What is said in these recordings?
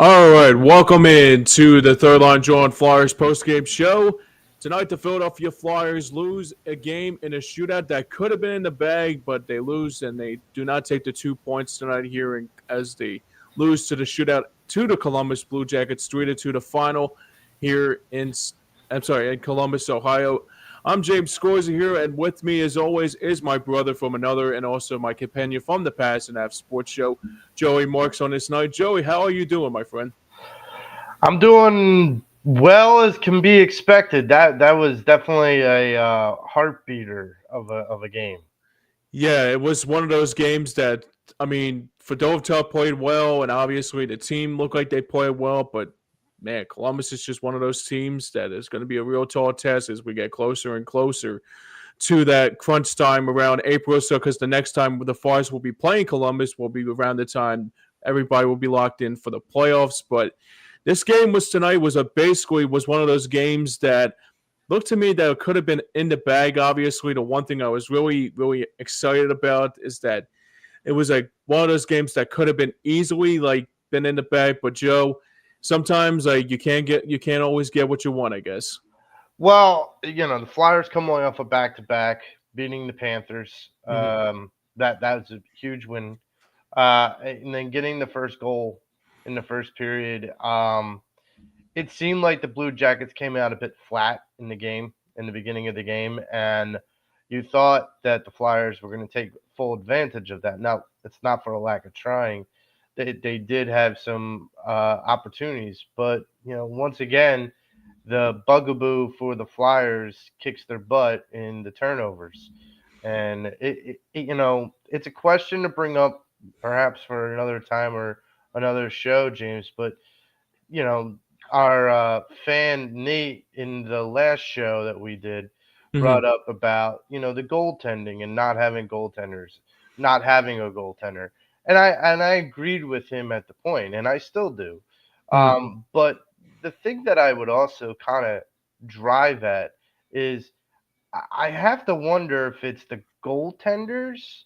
All right, welcome in to the Third Line Jawn Flyers postgame show. Tonight, the Philadelphia Flyers lose a game in a shootout that could have been in the bag, but they lose and they do not take the 2 points tonight here as they lose to the shootout to the Columbus Blue Jackets, 3-2 the final here in Columbus, Ohio. I'm James Scorza here, and with me, as always, is my brother from another and also my companion from the Past and Half Sports Show, Joey Marks, on this night. Joey, how are you doing, my friend? I'm doing well as can be expected. That was definitely a heartbeater of a game. Yeah, it was one of those games that, Fedotov played well, and obviously the team looked like they played well, but man, Columbus is just one of those teams that is going to be a real tall test as we get closer and closer to that crunch time around April. So, because the next time the Flyers will be playing Columbus will be around the time everybody will be locked in for the playoffs. But this game was one of those games that looked to me that it could have been in the bag. Obviously, the one thing I was really excited about is that it was like one of those games that could have been easily been in the bag. But Joe, sometimes you can't always get what you want, I guess. Well, the Flyers come away off a back-to-back, beating the Panthers. Mm-hmm. That was a huge win. And then getting the first goal in the first period. It seemed like the Blue Jackets came out a bit flat in the game, in the beginning of the game, and you thought that the Flyers were going to take full advantage of that. Now, it's not for a lack of trying. They did have some opportunities, but once again, the bugaboo for the Flyers kicks their butt in the turnovers, and it's a question to bring up perhaps for another time or another show, James. But you know, our fan Nate in the last show that we did Mm-hmm. brought up about the goaltending and not having goaltenders, not having a goaltender, and I agreed with him at the point, and I still do. Mm-hmm. But the thing that I would also kind of drive at is I have to wonder if it's the goaltenders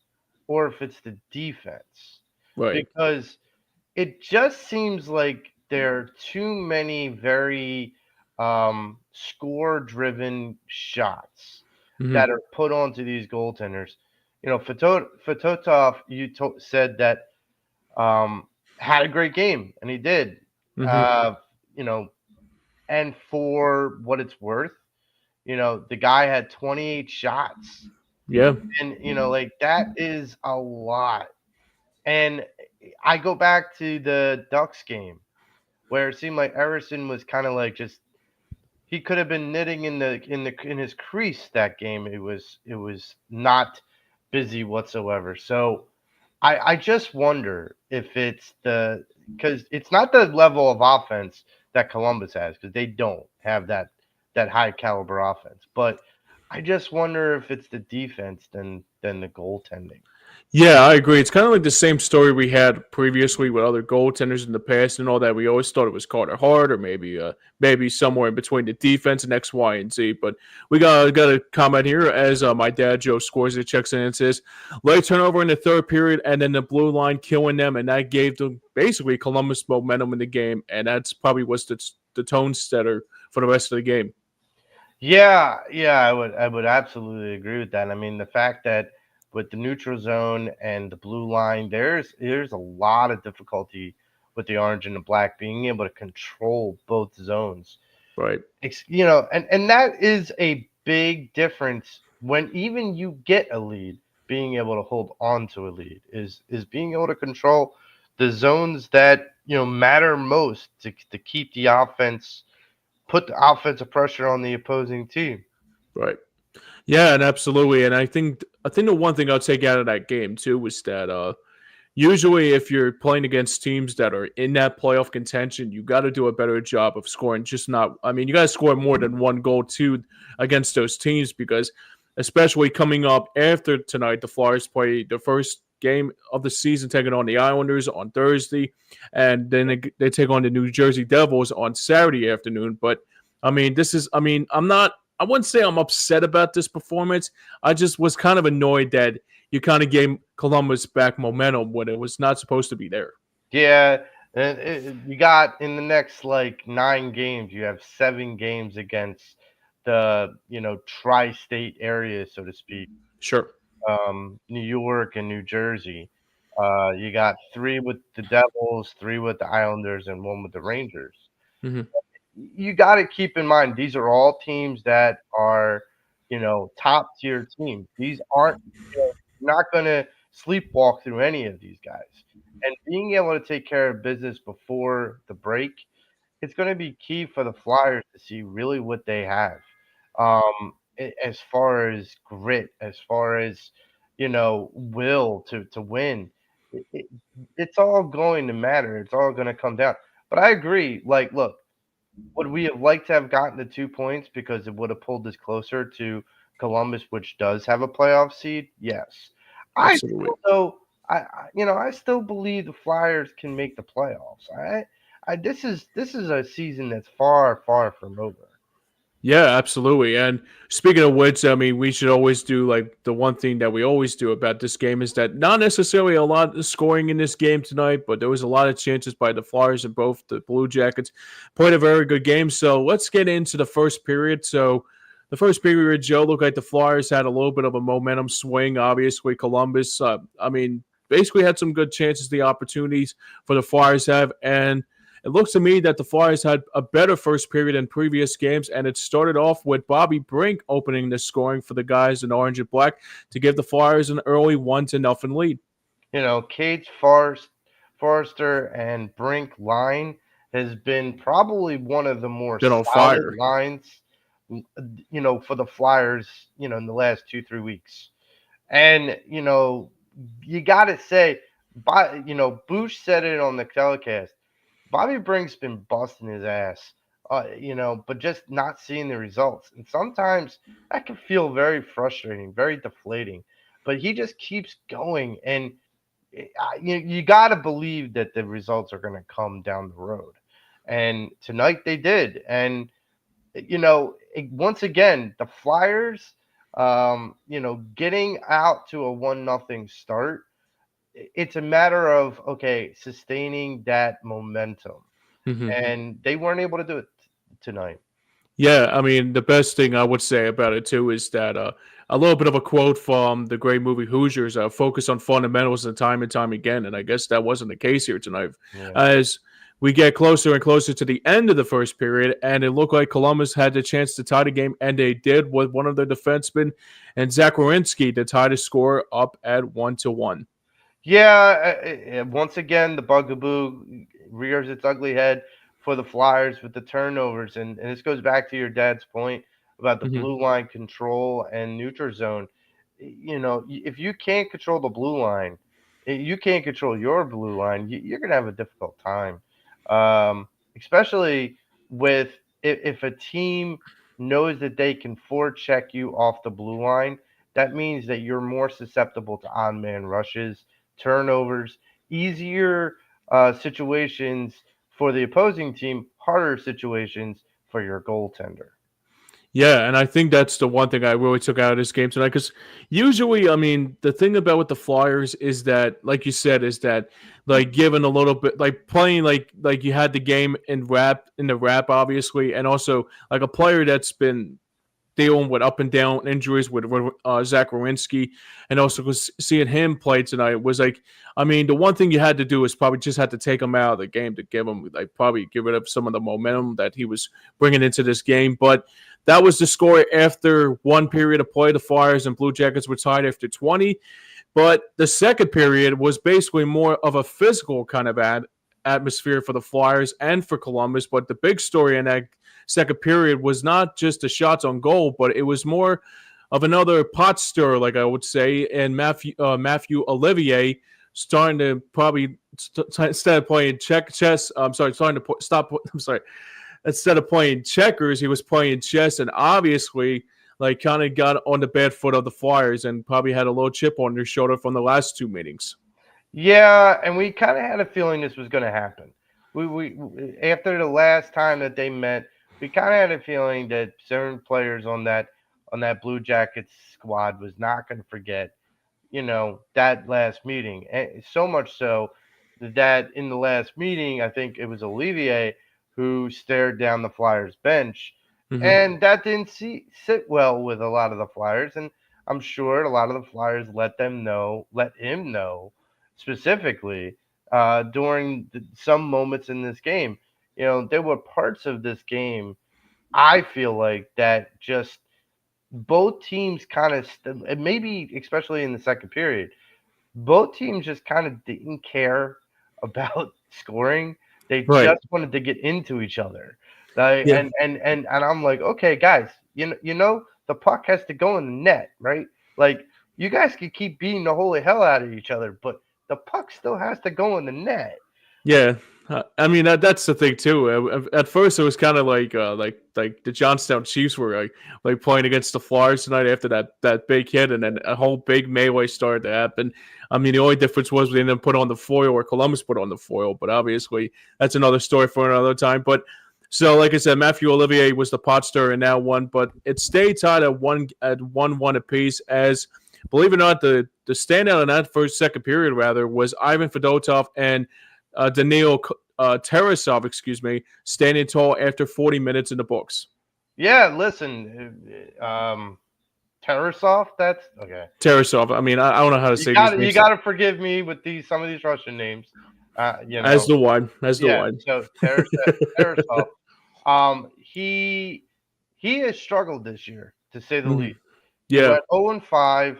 or if it's the defense Right. because it just seems like there are too many very score driven shots Mm-hmm. that are put onto these goaltenders. Fototov, said that had a great game, and he did. Mm-hmm. Uh, you know, and for what it's worth, the guy had 28 shots, Yeah. and like that is a lot. And I go back to the Ducks game where it seemed like Everson was kind of like just he could have been knitting in his crease that game. It was not busy whatsoever. So I just wonder if it's because it's not the level of offense that Columbus has because they don't have that high caliber offense. But I just wonder if it's the defense than the goaltending. Yeah, I agree. It's kind of like the same story we had previously with other goaltenders in the past and all that. We always thought it was Carter Hart or maybe somewhere in between the defense and X, Y, and Z. But we got a comment here as my dad Joe scores it, checks in and says late turnover in the third period and then the blue line killing them, and that gave them basically Columbus momentum in the game, and that's probably was the tone setter for the rest of the game. Yeah, I would absolutely agree with that. I mean, the fact that with the neutral zone and the blue line, there's a lot of difficulty with the orange and the black being able to control both zones. Right. And that is a big difference when even you get a lead, being able to hold on to a lead is being able to control the zones that matter most to keep the offense put the offensive pressure on the opposing team. Right. Yeah, and absolutely. And I think the one thing I'll take out of that game too was that usually if you're playing against teams that are in that playoff contention, you got to do a better job of scoring. Just not, I mean, you got to score more than one goal too against those teams because, especially coming up after tonight, the Flyers play the first game of the season, taking on the Islanders on Thursday, and then they take on the New Jersey Devils on Saturday afternoon. But I'm not. I wouldn't say I'm upset about this performance. I just was kind of annoyed that you kind of gave Columbus back momentum when it was not supposed to be there. Yeah, And you got in the next like 9 games, you have 7 games against the tri-state area, so to speak. Sure. New York and New Jersey. You got three with the Devils, three with the Islanders, and one with the Rangers. Hmm. You got to keep in mind these are all teams that are, top tier teams. These aren't, you're not going to sleepwalk through any of these guys. And being able to take care of business before the break, it's going to be key for the Flyers to see really what they have. As far as grit, as far as will to win, it, it, it's all going to matter. It's all going to come down. But I agree. Like, look, would we have liked to have gotten the 2 points because it would have pulled us closer to Columbus, which does have a playoff seed? Yes. I Absolutely. still though I still believe the Flyers can make the playoffs. This is a season that's far, far from over. Yeah, absolutely. And speaking of which, I mean, we should always do like the one thing that we always do about this game is that not necessarily a lot of scoring in this game tonight, but there was a lot of chances by the Flyers and both the Blue Jackets played a very good game. So let's get into the first period. So the first period, Joe, looked like the Flyers had a little bit of a momentum swing. Obviously, Columbus, I mean, basically had some good chances, the opportunities for the Flyers have, and it looks to me that the Flyers had a better first period in previous games, and it started off with Bobby Brink opening the scoring for the guys in orange and black to give the Flyers an early 1-0 lead. Cates, Forrester, and Brink line has been probably one of the more Been on solid fire. lines, for the Flyers, in the last 2, 3 weeks. And you got to say, Bush said it on the telecast. Bobby Brink's been busting his ass, but just not seeing the results. And sometimes that can feel very frustrating, very deflating. But he just keeps going, and you got to believe that the results are going to come down the road. And tonight they did. And once again, the Flyers, getting out to a 1-0 start, it's a matter of, okay, sustaining that momentum. Mhm. And they weren't able to do it tonight. Yeah, I mean, the best thing I would say about it too is that a little bit of a quote from the great movie Hoosiers: "Focus on fundamentals and time again." And I guess that wasn't the case here tonight, Yeah. as we get closer and closer to the end of the first period, and it looked like Columbus had the chance to tie the game, and they did with one of their defensemen and Zach Werenski to tie the score up at 1-1. Yeah, once again, the bugaboo rears its ugly head for the Flyers with the turnovers, and this goes back to your dad's point about the Hmm. blue line control and neutral zone. If you can't control the blue line, you can't control your blue line. You're gonna have a difficult time, especially with if a team knows that they can forecheck you off the blue line. That means that you're more susceptible to on-man rushes, turnovers, easier situations for the opposing team, harder situations for your goaltender. Yeah, and I think that's the one thing I really took out of this game tonight. Because usually, I mean, the thing about with the Flyers is that, like you said, is that like given a little bit, like playing like you had the game in the wrap, obviously, and also like a player that's been dealing with up and down injuries with Zach Werenski, and also seeing him play tonight was like, I mean, the one thing you had to do is probably just had to take him out of the game to give him like probably get rid of some of the momentum that he was bringing into this game. But that was the score after one period of play. The Flyers and Blue Jackets were tied after 20. But the second period was basically more of a physical kind of atmosphere for the Flyers and for Columbus. But the big story in that second period was not just the shots on goal, but it was more of another pot stirrer, like I would say, and Matthew Olivier starting to probably instead of playing chess. I'm sorry, starting to stop. I'm sorry. Instead of playing checkers, he was playing chess, and obviously, like, kind of got on the bad foot of the Flyers and probably had a little chip on their shoulder from the last two meetings. Yeah, and we kind of had a feeling this was going to happen. After the last time that they met, we kind of had a feeling that certain players on that Blue Jackets squad was not going to forget that last meeting. And so much so that in the last meeting, I think it was Olivier who stared down the Flyers bench, Hmm. and that didn't sit well with a lot of the Flyers. And I'm sure a lot of the Flyers let him know specifically during some moments in this game. There were parts of this game I feel like that just both teams kind of, and maybe especially in the second period, both teams just kind of didn't care about scoring. They Right. just wanted to get into each other. Like, Yeah. and I'm like, okay, guys, the puck has to go in the net, right? Like you guys could keep beating the holy hell out of each other, but the puck still has to go in the net. Yeah, I mean that's the thing too. At first, it was kind of like the Johnstown Chiefs were like playing against the Flyers tonight after that big hit, and then a whole big melee started to happen. I mean, the only difference was they didn't put on the foil, or Columbus put on the foil, but obviously that's another story for another time. But so, like I said, Matthew Olivier was the pot stirrer in that one, but it stayed tied at 1-1 apiece. As believe it or not, the standout in that second period rather was Ivan Fedotov and Danil Tarasov, standing tall after 40 minutes in the books. Yeah, listen, Tarasov, that's okay. Tarasov, I mean, I don't know how to You say these got you names. got to forgive me with some of these Russian names. You As know, the one, as the yeah. one. So Tarasov, he has struggled this year to say the Mhm. least. He Yeah, went 0-5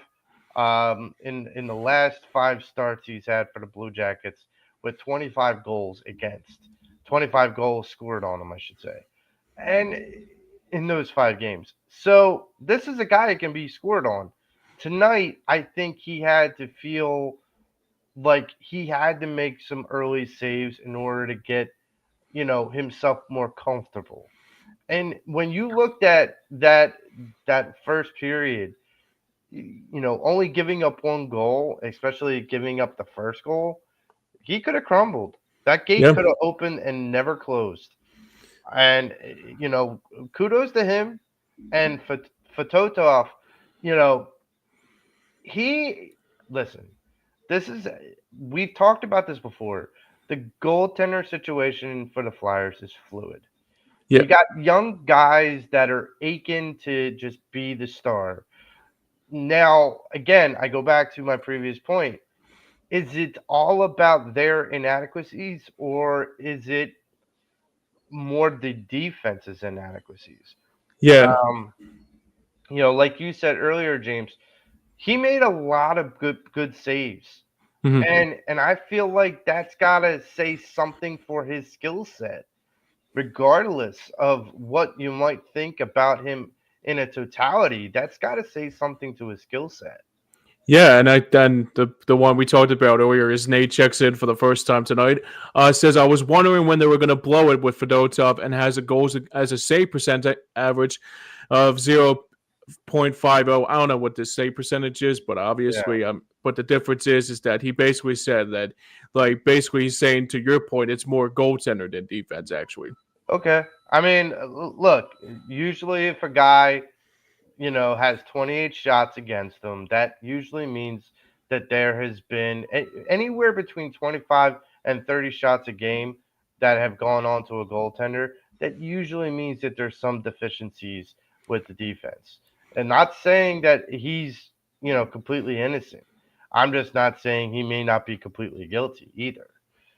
in the last five starts he's had for the Blue Jackets with 25 goals against, 25 goals scored on him, I should say, and in those 5 games. So this is a guy that can be scored on. Tonight, I think he had to feel like he had to make some early saves in order to get himself more comfortable. And when you looked at that first period, only giving up one goal, especially giving up the first goal, he could have crumbled. That gate yeah, could have opened and never closed. And kudos to him and for Totov. You know, he listen. This is we've talked about this before. The goaltender situation for the Flyers is fluid. yeah, You got young guys that are aching to just be the star. Now, again, I go back to my previous point. Is it all about their inadequacies or is it more the defense's inadequacies? yeah. Um, like you said earlier, James, he made a lot of good saves. Hmm. And I feel like that's gotta say something for his skill set, regardless of what you might think about him in a totality. That's gotta say something to his skill set. Yeah, and then the one we talked about earlier is Nate checks in for the first time tonight. Says I was wondering when they were going to blow it with Fedotov, and has a goals as a save percent average of 0.50. I don't know what the save percentage is, but Yeah. obviously, but the difference is that he basically said that, like, basically he's saying to your point, it's more goaltender than defense actually. Okay. I mean, look, usually if a guy, has 28 shots against them, that usually means that there has been anywhere between 25 and 30 shots a game that have gone on to a goaltender. That usually means that there's some deficiencies with the defense. And not saying that he's, completely innocent. I'm just not saying he may not be completely guilty either.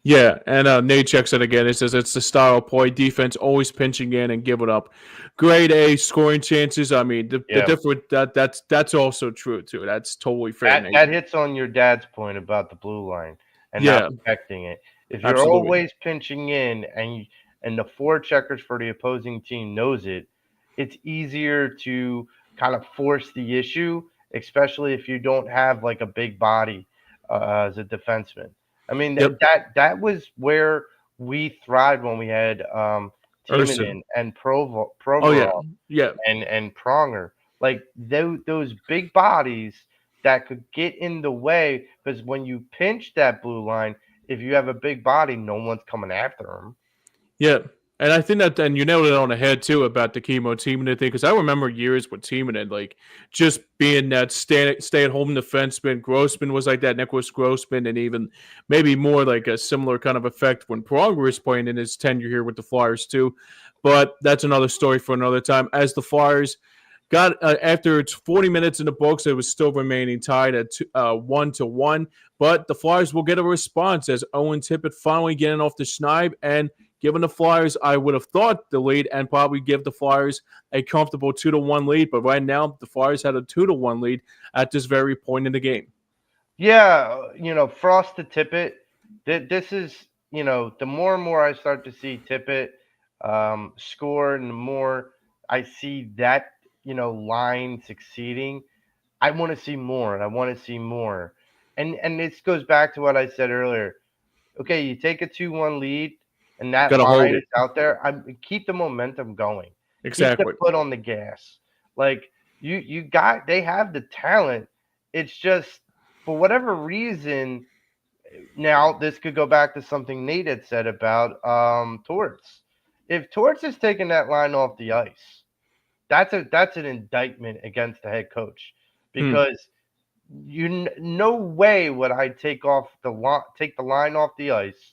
Yeah, and Nate checks it again. It says it's the style of play. Defense always pinching in and giving up grade A scoring chances. I mean, the Yeah. different that's also true too. That's totally fair, That Nate. that hits on your dad's point about the blue line and not Yeah, protecting it. If you're absolutely. always pinching in and the forecheckers for the opposing team knows it, it's easier to kind of force the issue, especially if you don't have like a big body as a defenseman. I mean Yep. that was where we thrived when we had Urson. Timonen and Oh yeah, Provorov yeah, and Pronger, like those big bodies that could get in the way. Because when you pinch that blue line, if you have a big body, no one's coming after him. yeah. And I think that, and you nailed it on the head too about the chemo teaming thing, because I remember years with teaming and like just being that stay at home defenseman. Grossman was like that, Nicholas Grossman, and even maybe more like a similar kind of effect when Pronger was playing in his tenure here with the Flyers too. But that's another story for another time. As the Flyers got after 40 minutes in the books, it was still remaining tied at 1-1. But the Flyers will get a response as Owen Tippett finally getting off the schneid and giving the Flyers, I would have thought, the lead and probably give the Flyers a comfortable 2-1 lead. But right now, the Flyers had a 2-1 lead at this very point in the game. Yeah, Frost to Tippett. This is, the more and more I start to see Tippett score, and the more I see that, line succeeding, I want to see more, and I want to see more. And this goes back to what I said earlier. Okay, you take a 2-1 lead, and that Got to hold line it. is out there. Keep the momentum going. Keep the Exactly. foot on the gas. Like they have the talent. It's just for whatever reason. Now this could go back to something Nate had said about Torts. If Torts is taking that line off the ice, that's an indictment against the head coach, Hmm. because no way would I take the line off the ice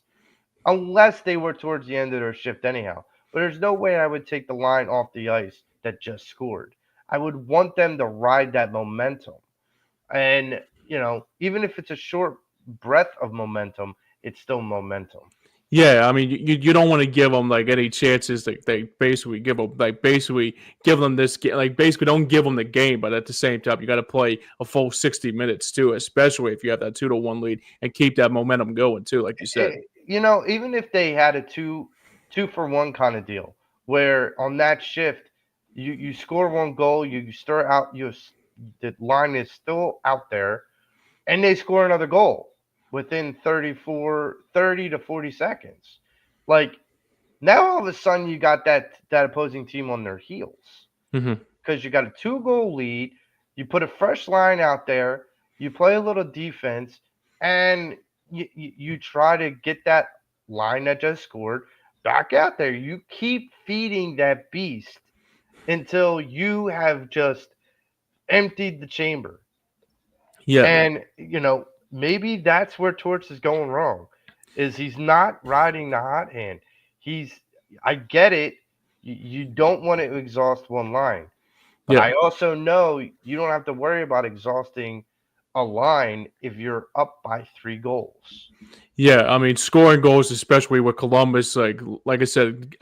unless they were towards the end of their shift anyhow. But there's no way I would take the line off the ice that just scored. I would want them to ride that momentum. And, even if it's a short breath of momentum, it's still momentum. Yeah, I mean, you don't want to give them like any chances. They basically give them this like basically don't give them the game. But at the same time, you got to play a full 60 minutes too, especially if you have that 2-1 lead and keep that momentum going too, like you said. Even if they had a two for one kind of deal, where on that shift you score one goal, you stir out the line is still out there, and they score another goal within 30 to 40 seconds. Like, now all of a sudden you got that opposing team on their heels, Hmm. because you got a 2-goal lead. You put a fresh line out there. You play a little defense, and you try to get that line that just scored back out there. You keep feeding that beast until you have just emptied the chamber. Yeah, And maybe that's where Torch is going wrong. Is he's not riding the hot hand. He's I get it. You don't want to exhaust one line. But yeah. I also know you don't have to worry about exhausting a line if you're up by 3 goals. Yeah, I mean, scoring goals, especially with Columbus, like I said,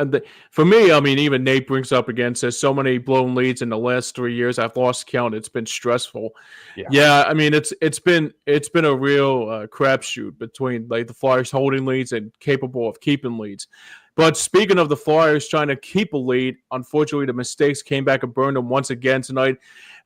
for me, I mean, even Nate brings up again, says so many blown leads in the last 3 years. I've lost count. It's been stressful. Yeah. Yeah, I mean, it's been a real crapshoot between like the Flyers holding leads and capable of keeping leads. But speaking of the Flyers trying to keep a lead, unfortunately, the mistakes came back and burned them once again tonight,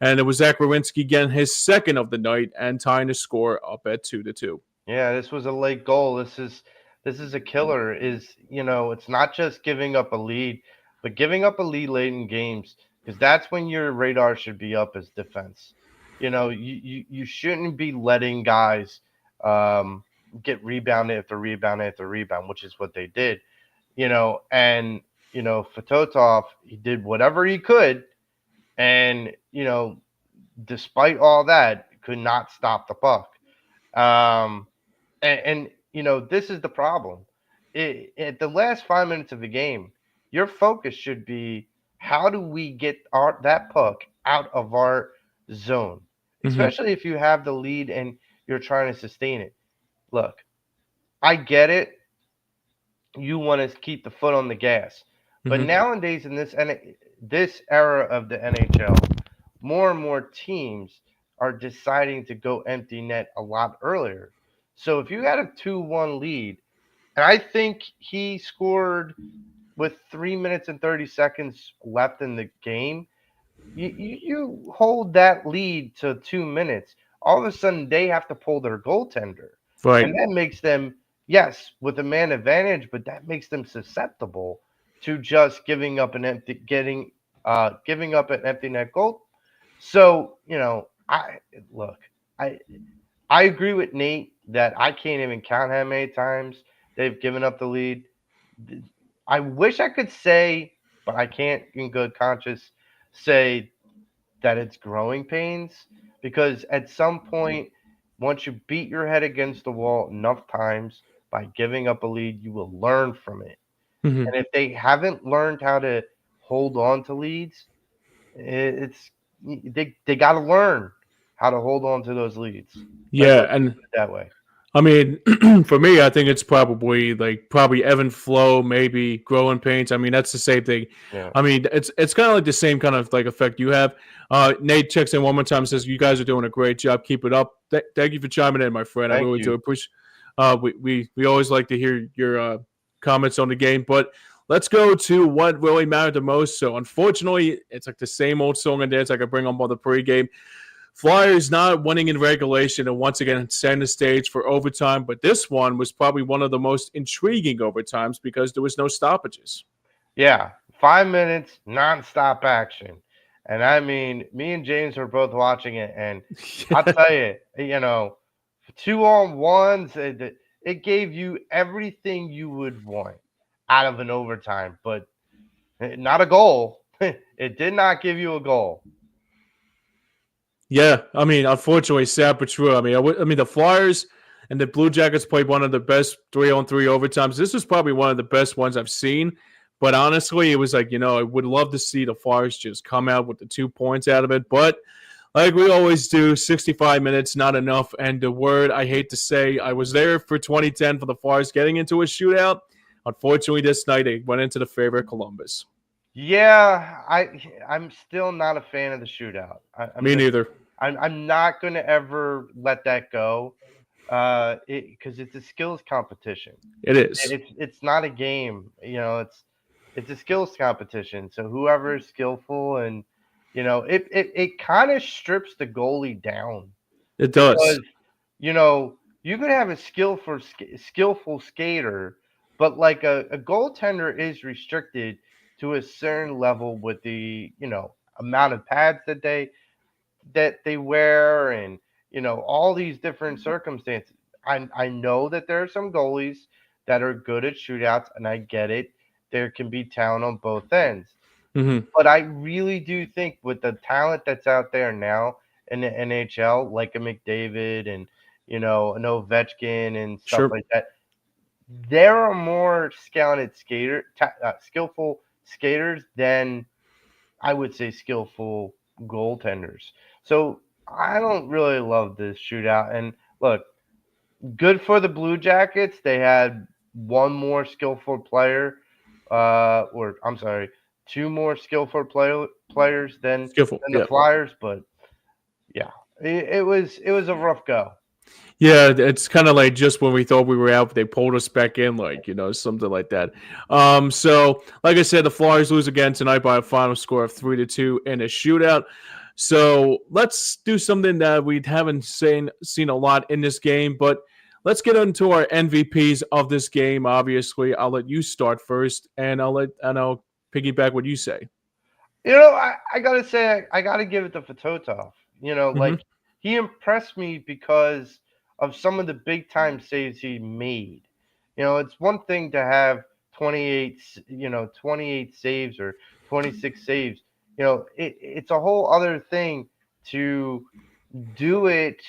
and it was Zach Werenski getting his second of the night and tying the score up at 2-2. Yeah, this was a late goal. This is a killer. It's not just giving up a lead, but giving up a lead late in games, because that's when your radar should be up as defense. You shouldn't be letting guys um, get rebounded after rebound after rebound, which is what they did. And Fedotov, he did whatever he could, and despite all that, could not stop the puck. Um, and this is the problem. At the last 5 minutes of the game, your focus should be, how do we get that puck out of our zone, Mm-hmm. especially if you have the lead and you're trying to sustain it. Look, I get it. You want to keep the foot on the gas, but Mm-hmm. nowadays in this era of the NHL, more and more teams are deciding to go empty net a lot earlier. So if you had a 2-1 lead, and I think he scored with 3 minutes and 30 seconds left in the game, you hold that lead to 2 minutes. All of a sudden, they have to pull their goaltender. Right. And that makes them, yes, with a man advantage, but that makes them susceptible to just giving up an empty net goal. So, look, I I agree with Nate that I can't even count how many times they've given up the lead. I wish I could say, but I can't in good conscience say that it's growing pains because at some point, once you beat your head against the wall enough times by giving up a lead, you will learn from it. Mhm. And if they haven't learned how to hold on to leads, it's they got to learn how to hold on to those leads. Yeah, Let's and put it that way. I mean, for me, I think it's probably Evan Flow, maybe growing pains. I mean, that's the same thing. Yeah. I mean, it's kind of like the same kind of like effect you have. Nate checks in one more time and says, "You guys are doing a great job. Keep it up. Thank you for chiming in, my friend. I Thank really do you. appreciate. We always like to hear your comments on the game, but let's go to what really mattered the most. So, unfortunately, it's like the same old song and dance I could bring on by the pregame. Flyers not winning in regulation and once again setting the stage for overtime, but this one was probably one of the most intriguing overtimes because there was no stoppages. Yeah, 5 minutes nonstop action, and I mean, me and James were both watching it, and I'll tell you, 2-on-1s, it gave you everything you would want out of an overtime, but not a goal. It did not give you a goal. Yeah, I mean, unfortunately, sad but true. I mean, the Flyers and the Blue Jackets played one of the best 3-on-3 overtimes. This was probably one of the best ones I've seen. But honestly, it was like, I would love to see the Flyers just come out with the 2 points out of it. But like we always do, 65 minutes, not enough. And the word I hate to say, I was there for 2010 for the Flyers getting into a shootout. Unfortunately, this night they went into the favor of Columbus. Yeah, I'm still not a fan of the shootout. I'm Me just neither. I'm not going to ever let that go. Because it's a skills competition. It is. It's not a game. It's a skills competition. So whoever is skillful and it kind of strips the goalie down It because does. you could have a skillful skater, but like a goaltender is restricted to a certain level with the amount of pads that they wear and all these different circumstances. I know that there are some goalies that are good at shootouts, and I get it. There can be talent on both ends, Hmm. but I really do think with the talent that's out there now in the NHL, like a McDavid and an Ovechkin and stuff Sure. like that, there are more skillful skaters than I would say skillful goaltenders. So I don't really love this shootout. And look, good for the Blue Jackets. They had one more skillful player, or I'm sorry, two more players Skillful. than the Yeah. Flyers. But yeah, it was a rough go. Yeah, it's kind of like just when we thought we were out, they pulled us back in, like, something like that. So like I said, the Flyers lose again tonight by a final score of 3-2 in a shootout. So let's do something that we haven't seen a lot in this game, but let's get into our MVPs of this game. Obviously, I'll let you start first, and I'll piggyback what you say. I gotta say, I gotta give it to Fatotov. Hmm. Like he impressed me because of some of the big time saves he made. It's one thing to have 28 saves or 26 saves. It's a whole other thing to do it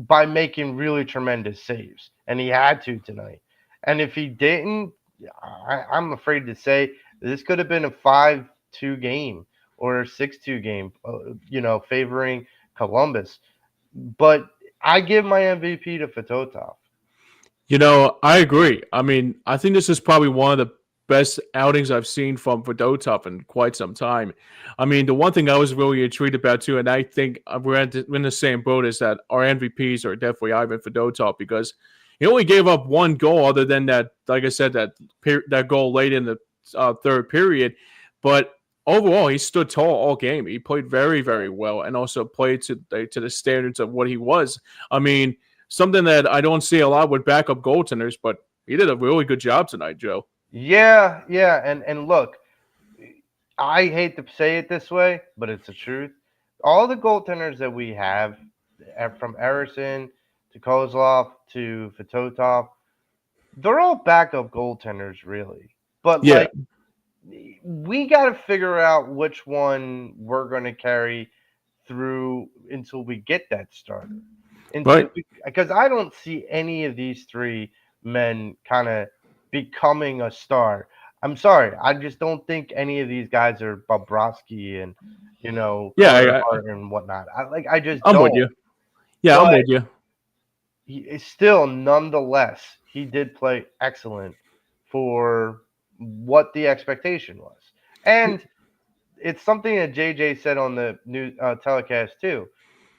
by making really tremendous saves, and he had to tonight. And if he didn't, I'm afraid to say this could have been a 5-2 game or a 6-2 game, favoring Columbus. But I give my MVP to Fatotov. I agree. I mean, I think this is probably one of the best outings I've seen from Fedotov in quite some time. I mean, the one thing I was really intrigued about too, and I think we're in the same boat, is that our MVPs are definitely Ivan Fedotov because he only gave up one goal, other than that, like I said, that goal late in the third period. But overall, he stood tall all game. He played very, very well, and also played to the standards of what he was. I mean, something that I don't see a lot with backup goaltenders, but he did a really good job tonight, Joe. Yeah, yeah, and look, I hate to say it this way, but it's the truth. All the goaltenders that we have, from Erison to Kozlov to Fatotov, they're all backup goaltenders, really. But Yeah. like, we got to figure out which one we're going to carry through until we get that starter. Right. Because I don't see any of these three men kind of becoming a star. I'm sorry, I just don't think any of these guys are Bobrovsky and Yeah. Carter Hart and whatnot. I just I'm with don't. you. Yeah, I'm But with you. he is still, nonetheless, he did play excellent for what the expectation was, and it's something that JJ said on the new telecast too.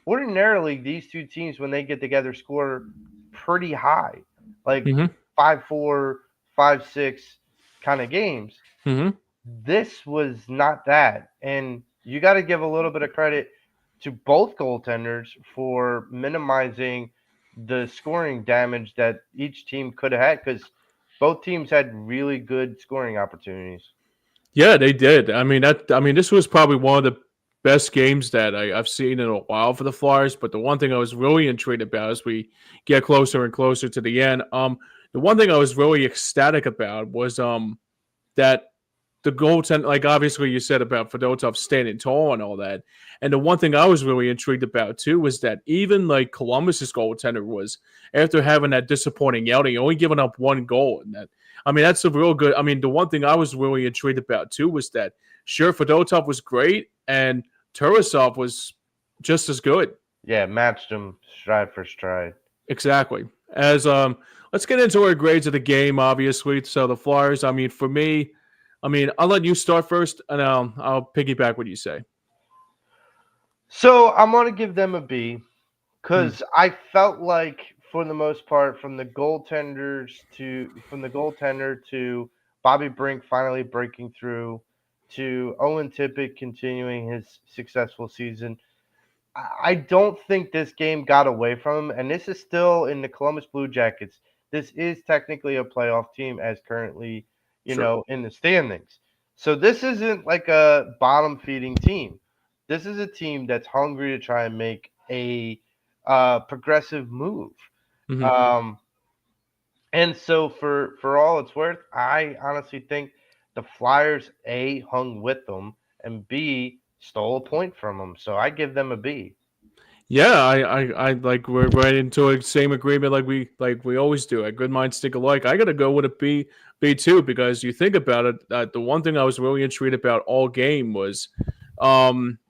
Ordinarily, these two teams, when they get together, score pretty high, like Hmm. 5-4, 5-6 kind of games. Hmm. This was not that. And you got to give a little bit of credit to both goaltenders for minimizing the scoring damage that each team could have had, because both teams had really good scoring opportunities. Yeah, they did. I mean, this was probably one of the best games that I've seen in a while for the Flyers. But the one thing I was really intrigued about as we get closer and closer to the end, the one thing I was really ecstatic about was that the goaltender, like obviously you said about Fedotov standing tall and all that. And the one thing I was really intrigued about too was that even like Columbus's goaltender was, after having that disappointing outing, only giving up one goal. And that, I mean, that's a real good. I mean, the one thing I was really intrigued about too was that sure Fedotov was great and Turasov was just as good. Yeah, matched them stride for stride. Exactly. As let's get into our grades of the game, obviously. So the Flyers, I mean, for me, I mean, I'll let you start first and I'll piggyback what you say. So I'm going to give them a B, Mm, because I felt like, for the most part, from the goaltender to Bobby Brink finally breaking through, to Owen Tippett continuing his successful season, I don't think this game got away from him. And this is still in the Columbus Blue Jackets. This is technically a playoff team as currently, sure. in the standings. So this isn't like a bottom feeding team. This is a team that's hungry to try and make a progressive move. Hmm. Um, and so for all it's worth, I honestly think the Flyers A hung with them and B stole a point from them. So I give them a B. Yeah, I like we're right into a same agreement like we always do. Good minds think alike. I gotta go with a B two because you think about it. The one thing I was really intrigued about all game was,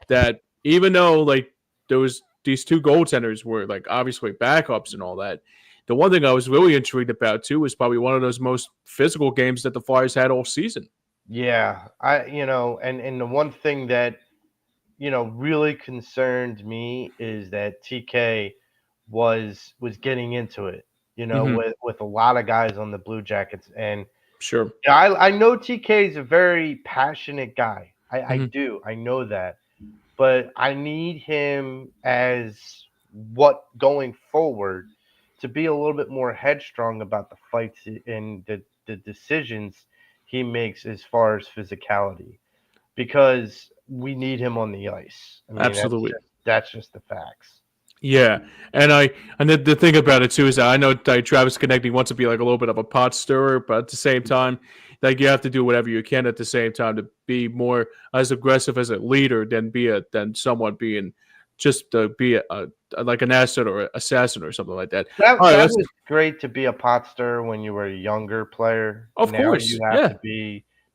that even though like there was these two goaltenders were like obviously backups and all that. The one thing I was really intrigued about too was probably one of those most physical games that the Flyers had all season. Yeah, and the one thing that really concerned me is that TK was getting into it, Hmm. with a lot of guys on the Blue Jackets, and Sure. I know TK is a very passionate guy. I Hmm. do, I know that, but I need him as what going forward to be a little bit more headstrong about the fights and the decisions he makes as far as physicality, because we need him on the ice. I mean, Absolutely. that's just the facts. Yeah, and the thing about it too is that I know that Travis Connecting wants to be like a little bit of a pot stirrer, but at the same time, like you have to do whatever you can at the same time to be more as aggressive as a leader than someone being just to be like an asset or assassin or something like that. All right, That let's. was great to be a pot stirrer when you were a younger player. Of course, yeah.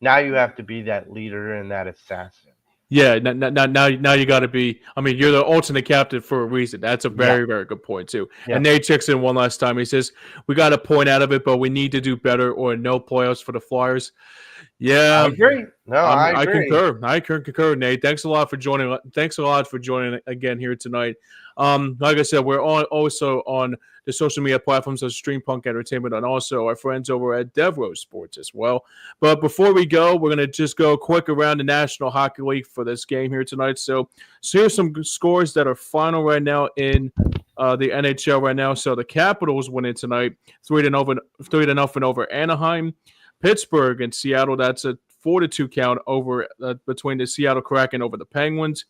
Now you have to be that leader and that assassin. Yeah, now you got to be. I mean, you're the alternate captain for a reason. That's a Yeah. very, very good point too. And Yep. Nate checks in one last time. He says we got a point out of it, but we need to do better, or no playoffs for the Flyers. I Yeah, agree. No, I I agree. concur. I concur, Nate. Thanks a lot for joining. Thanks a lot for joining again here tonight. Like I said, we're also on the social media platforms of Stream Punk Entertainment and also our friends over at Devro Sports as well. But before we go, we're gonna just go quick around the National Hockey League for this game here tonight. So here's some scores that are final right now in the NHL right now. So the Capitals winning tonight, 3-0 over Anaheim. Pittsburgh and Seattle. That's a 4-2 count over between the Seattle Kraken over the Penguins.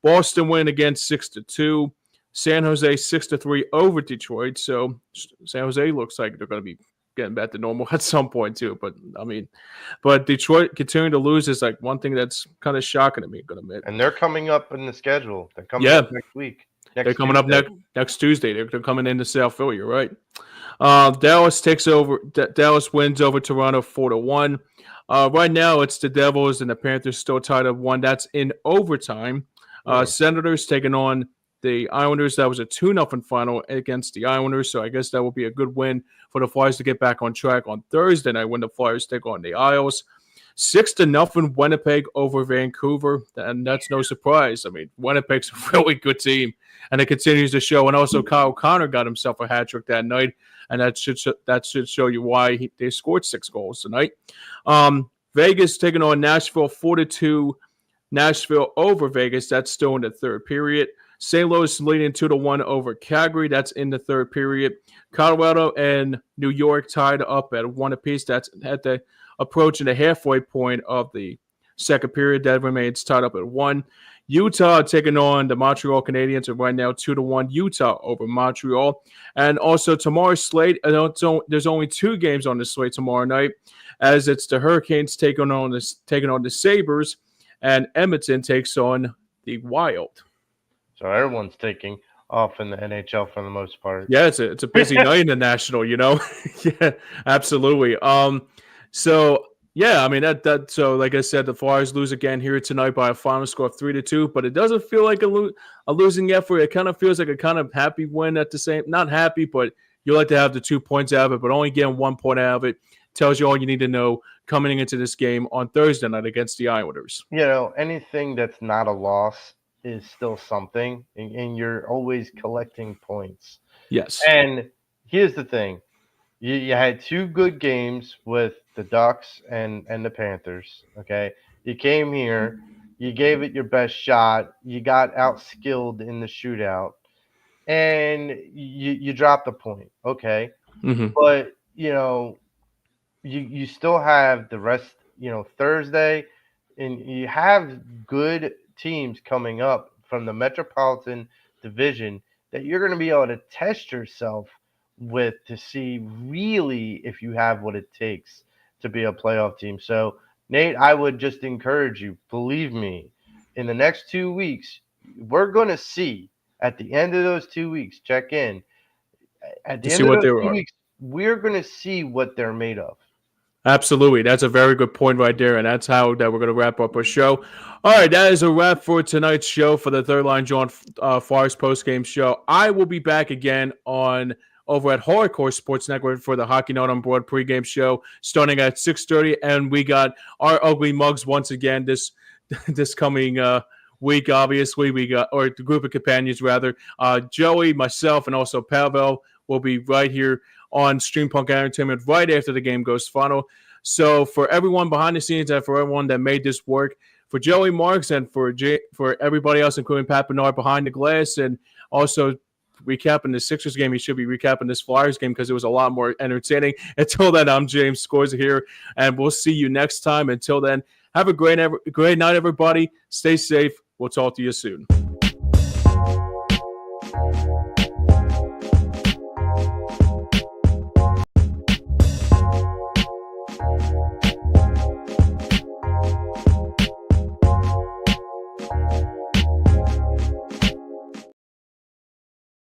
Boston win again 6-2. San Jose 6-3 over Detroit. So San Jose looks like they're going to be getting back to normal at some point too. But I mean, but Detroit continuing to lose is like one thing that's kind of shocking to me. Gonna admit. And they're coming up in the schedule. They're coming Yeah, up next week. they're coming up Tuesday. next Tuesday. They're coming into South Philly. You're right. Dallas takes over. Dallas wins over Toronto 4-1. Right now, it's the Devils and the Panthers still tied at 1. That's in overtime. Senators taking on the Islanders. That was a 2-0 final against the Islanders. So I guess that will be a good win for the Flyers to get back on track on Thursday night when the Flyers take on the Isles. 6-0 Winnipeg over Vancouver, and that's no surprise. I mean, Winnipeg's a really good team, and it continues to show. And also, Kyle Connor got himself a hat trick that night, and that should show you why they scored 6 goals tonight. Vegas taking on Nashville 4-2. Nashville over Vegas. That's still in the third period. St. Louis leading 2-1 over Calgary. That's in the third period. Colorado and New York tied up at 1 apiece. That's at the approaching the halfway point of the second period. That remains tied up at 1. Utah taking on the Montreal Canadiens, and right now 2-1 Utah over Montreal. And also tomorrow's slate, there's only 2 games on the slate tomorrow night, as it's the Hurricanes taking on the Sabres, and Edmonton takes on the Wild. So everyone's taking off in the NHL for the most part. Yeah, it's a busy night in the National, you know. Yeah, absolutely. So yeah, I mean that. So like I said, the Flyers lose again here tonight by a final score of 3-2. But it doesn't feel like a losing effort. It kind of feels like a kind of happy win at the same. Not happy, but you like to have the 2 points out of it. But only getting 1 point out of it tells you all you need to know coming into this game on Thursday night against the Islanders. You know, anything that's not a loss is still something, and you're always collecting points. Yes. And here's the thing. You had 2 good games with the Ducks and the Panthers, okay? You came here, you gave it your best shot, you got outskilled in the shootout, and you dropped a point, okay? Mm-hmm. But, you know, you still have the rest, you know, Thursday, and you have good teams coming up from the Metropolitan Division that you're going to be able to test yourself with to see really if you have what it takes to be a playoff team. So, Nate, I would just encourage you, believe me, in the next 2 weeks, we're going to see at the end of those 2 weeks, check in. At the end of those 2 weeks, we're going to see what they're made of. Absolutely. That's a very good point right there, and that's how that we're going to wrap up our show. All right, that is a wrap for tonight's show for the Third Line Jawn Flyers postgame show. I will be back again over at Hardcore Sports Network for the Hockey Night on Board pregame show starting at 6:30, and we got our ugly mugs once again this coming week. Obviously, we got, or the group of companions rather, Joey, myself, and also Pavel will be right here on Stream Punk Entertainment right after the game goes final. So for everyone behind the scenes and for everyone that made this work, for Joey Marks and for everybody else, including Pat Bernard behind the glass, and also recapping the Sixers game, he should be recapping this Flyers game because it was a lot more entertaining. Until then, I'm James Scores here, and we'll see you next time. Until then, have a great night, everybody. Stay safe. We'll talk to you soon.